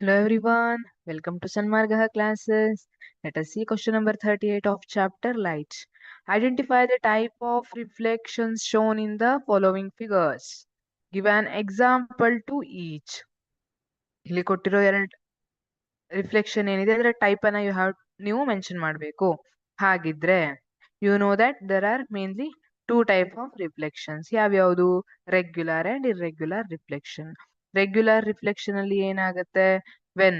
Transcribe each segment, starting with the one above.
Hello everyone, welcome to Sanmargaha classes. Let us see question number 38 of chapter Light. Identify the type of reflections shown in the following figures. Give an example to each. ಇಲ್ಲಿ ಕೊಟ್ಟಿರೋ ಎರಡು reflection ಏನಿದೆ ಅದರ type ಅನ್ನ ನೀವು mention ಮಾಡಬೇಕು. ಹಾಗಿದ್ರೆ you know that there are mainly two type of reflections. ಯಾವ್ಯಾವುದು? Regular and irregular reflection. Regular reflection ಅಲ್ಲಿ ಏನಾಗುತ್ತೆ? When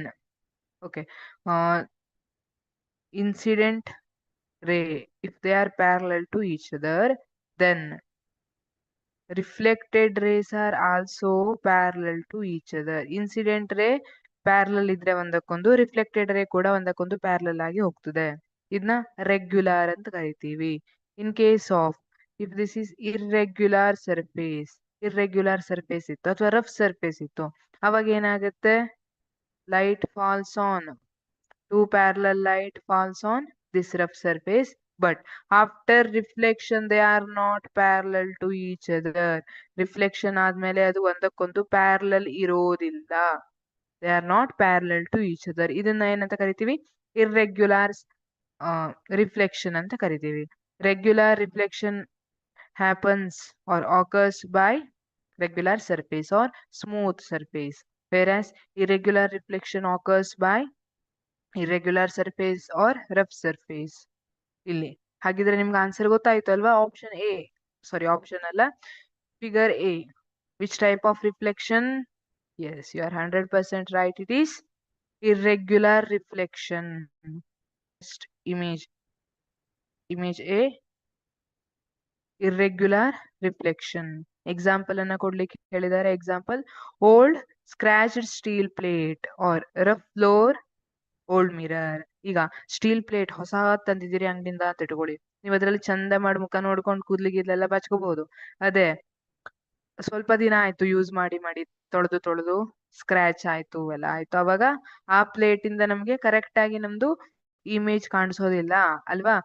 incident ray, if they are parallel to each other, then reflected rays are also parallel to each other. Incident ray parallel ಇದ್ರೆ ಒಂದಕ್ಕೊಂದು, reflected ರೇ ಕೂಡ ಒಂದಕ್ಕೊಂದು parallel ಆಗಿ ಹೋಗ್ತದೆ. ಇದನ್ನ ರೆಗ್ಯುಲರ್ ಅಂತ ಕರಿತೀವಿ. In case of if this is irregular surface ಇತ್ತು ಅಥವಾ ರಫ್ ಸರ್ಫೇಸ್ ಇತ್ತು, ಅವಾಗ ಏನಾಗುತ್ತೆ? light falls on, two parallel light falls on this rough surface, but after reflection they are not parallel to each other. Reflection ಆದ್ಮೇಲೆ ಅದು ಒಂದಕ್ಕೊಂದು parallel ಇರೋದಿಲ್ಲ. they are not parallel to each other. ಇದನ್ನ ಏನಂತ ಕರಿತೀವಿ? ಇರ್ರೆಗ್ಯುಲರ್ ರಿಫ್ಲೆಕ್ಷನ್ ಅಂತ ಕರಿತೀವಿ. Regular reflection happens or occurs by regular surface or smooth surface, whereas irregular reflection occurs by irregular surface or rough surface. ಇಲ್ಲಿ ಹಾಗಿದ್ರೆ ನಿಮ್ಗೆ answer ಗೊತ್ತಾಯ್ತು ಅಲ್ವಾ? ಆಪ್ಷನ್ ಅಲ್ಲ, figure A. Which type of reflection? yes, you are 100% right. it is irregular reflection. Next image A, irregular reflection. Example ಅನ್ನ ಕೊಡ್ಲಿಕ್ಕೆ ಹೇಳಿದ್ದಾರೆ. Example: old scratched steel plate or rough floor old mirror. ಈಗ steel plate ಹೊಸ ತಂದಿದ್ದೀರಿ ಅಂಗಡಿಯಿಂದ ಅಂತ ಇಟ್ಕೊಳ್ಳಿ, ನೀವು ಅದ್ರಲ್ಲಿ ಚಂದ ಮಾಡಿ ಮುಖ ನೋಡ್ಕೊಂಡು ಕೂದ್ಲಿಗಿದ್ಲೆಲ್ಲ ಬಾಚ್ಕೋಬಹುದು. ಅದೇ ಸ್ವಲ್ಪ ದಿನ ಆಯ್ತು ಯೂಸ್ ಮಾಡಿ ತೊಳೆದು ಸ್ಕ್ರಾಚ್ ಆಯ್ತು ಎಲ್ಲ ಆಯ್ತು, ಅವಾಗ ಆ ಪ್ಲೇಟ್ ಇಂದ ನಮ್ಗೆ ಕರೆಕ್ಟ್ ಆಗಿ ನಮ್ದು ಇಮೇಜ್ ಕಾಣಿಸೋದಿಲ್ಲ ಅಲ್ವಾ?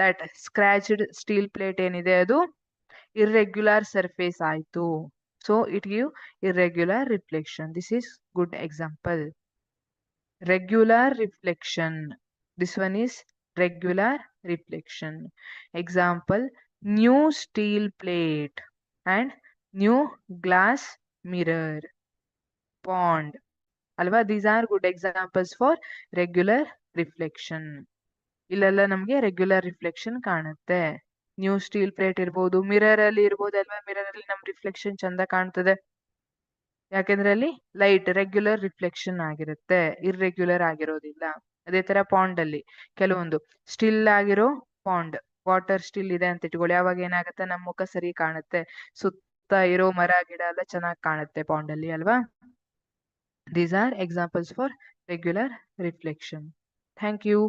ದಟ್ ಸ್ಕ್ರಾಚ್ಡ್ ಸ್ಟೀಲ್ ಪ್ಲೇಟ್ ಏನಿದೆ ಅದು ಇರ್ರೆಗ್ಯುಲರ್ ಸರ್ಫೇಸ್ ಆಯ್ತು. So it give irregular reflection. This is good example. Regular reflection. This one is regular reflection. Example: new steel plate and new glass mirror. Pond. Alva, these are good examples for regular reflection. ಇಲ್ಲೆಲ್ಲ ನಮ್ಗೆ regular reflection ಕಾಣುತ್ತೆ. New steel plate ಇರ್ಬೋದು, mirror ಅಲ್ಲಿ ಇರ್ಬೋದು ಅಲ್ವಾ? Mirror ಅಲ್ಲಿ ನಮ್ reflection ಚಂದ ಕಾಣ್ತದೆ, ಯಾಕೆಂದ್ರೆ ಅಲ್ಲಿ ಲೈಟ್ ರೆಗ್ಯುಲರ್ ರಿಫ್ಲೆಕ್ಷನ್ ಆಗಿರುತ್ತೆ, ಇರ್ರೆಗ್ಯುಲರ್ ಆಗಿರೋದಿಲ್ಲ. ಅದೇ ತರ ಪಾಂಡ್ ಅಲ್ಲಿ ಕೆಲವೊಂದು ಸ್ಟಿಲ್ ಆಗಿರೋ ಪಾಂಡ್, ವಾಟರ್ ಸ್ಟಿಲ್ ಇದೆ ಅಂತ ಇಟ್ಕೊಳ್ಳಿ, ಅವಾಗ ಏನಾಗುತ್ತೆ? ನಮ್ ಮುಖ ಸರಿ ಕಾಣುತ್ತೆ, ಸುತ್ತ ಇರೋ ಮರ ಗಿಡ ಎಲ್ಲ ಚೆನ್ನಾಗಿ ಕಾಣುತ್ತೆ ಪಾಂಡ್ ಅಲ್ಲಿ ಅಲ್ವಾ? These are examples for regular reflection. Thank you.